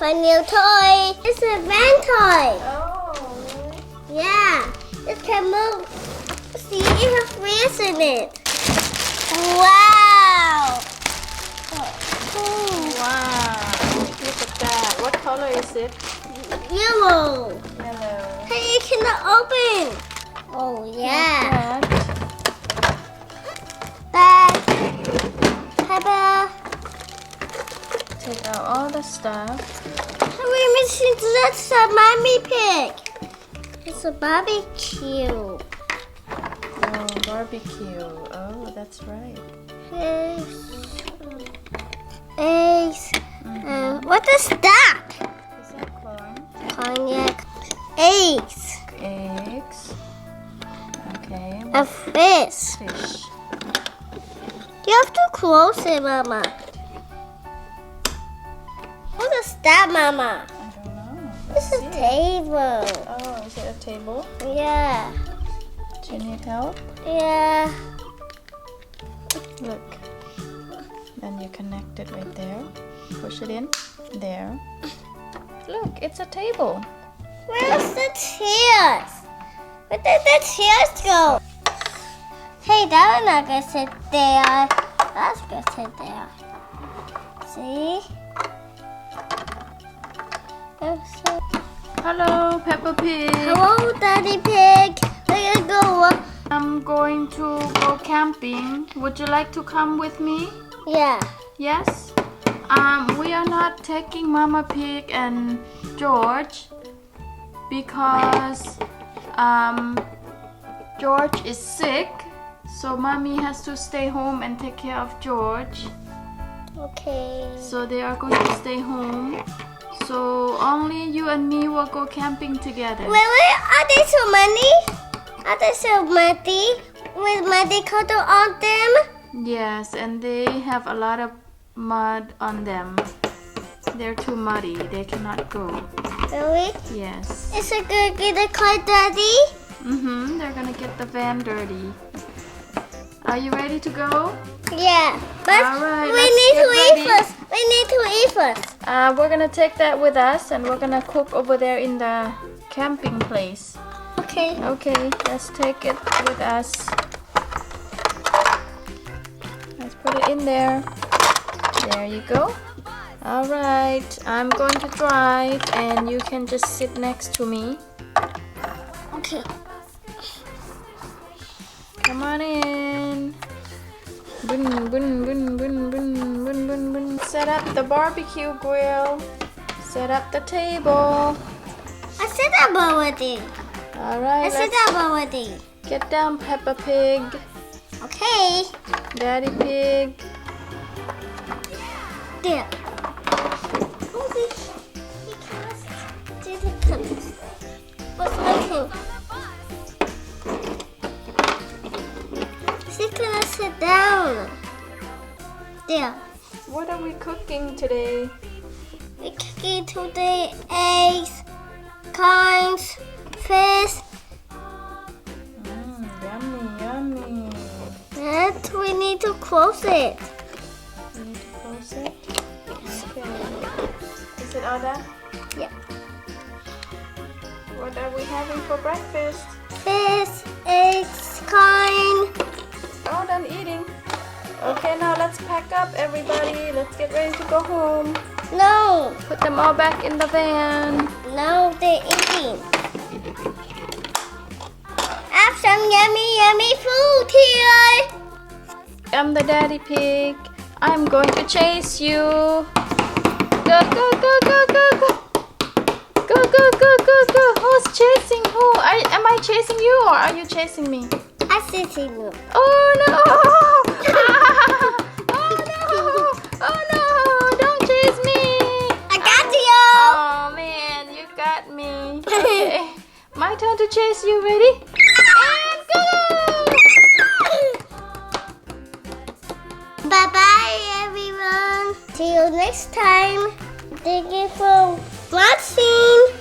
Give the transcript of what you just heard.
a new toy. It's a van toy. Oh. Yeah. It can move. See, it has wheels in it. Wow. Wow. Look at that. What color is it? Yellow. Yellow. Hey, you cannot open. Oh, yeah. Bag. Peppa. Take out all the stuff. We're missing that's a mommy pig. It's a barbecue. Oh, barbecue. Oh, that's right. Eggs. What is that? Is that corn? Cognac. Eggs. Eggs. Okay. A fish. Fish. You have to close it, Mama. What is that, Mama? I don't know. It's a table. Oh, is it a table? Yeah. Do you need help? Yeah. Look. Then you connect it right there. Push it in. There. Look, it's a table. Where's the chairs? Where did the chairs go? Hey, that one not gonna sit there. That's gonna sit there. See? Hello, Peppa Pig. Hello, Daddy Pig. We're gonna go. I'm going to go camping. Would you like to come with me? Yeah. Yes? We are not taking Mama Pig and George because George is sick. So Mommy has to stay home and take care of George. Okay. So they are going to stay home. So only you and me will go camping together. Wait, are they so many? Are they so muddy? With muddy color on them? Yes, and they have a lot of mud on them. They're too muddy. They cannot go. Really? Yes. Is it gonna get a car, Daddy? They're gonna get the van dirty. Are you ready to go? Yeah, but All right, we let's need get to eat ready. first. We need to eat first. We're gonna take that with us, and we're gonna cook over there in the camping place. Okay. Okay, let's take it with us. Let's put it in there. There you go. All right, I'm going to drive, and you can just sit next to me. Okay. Come on in. Boom, boom, boom, boom, boom, boom, boom, boom. Set up the barbecue grill. Set up the table. I said that already. All right, I said let's that already. get down, Peppa Pig, Okay. Daddy Pig. There. What's looking? She's gonna sit down. There. What are we cooking today? We're cooking today eggs, corns, fish. Yummy, yummy. And we need to close it. You need to close it. Okay. Is it all done? Yeah. What are we having for breakfast? Fish, eggs, corn. All done eating. Okay, now let's pack up, everybody. Let's get ready to go home. No, Put them all back in the van. no, they're eating. I have some yummy, yummy food here. I'm the Daddy Pig. I'm going to chase you. Go, go, go, go, go, go. Go, go, go, go, go. Who's chasing who? Am I chasing you or are you chasing me? I see you. Oh no! Oh no! Oh no! Don't chase me! I got you. Oh man, you got me. Okay. My turn to chase you. Ready? And go! Bye bye, everyone. See you next time. Thank you for watching.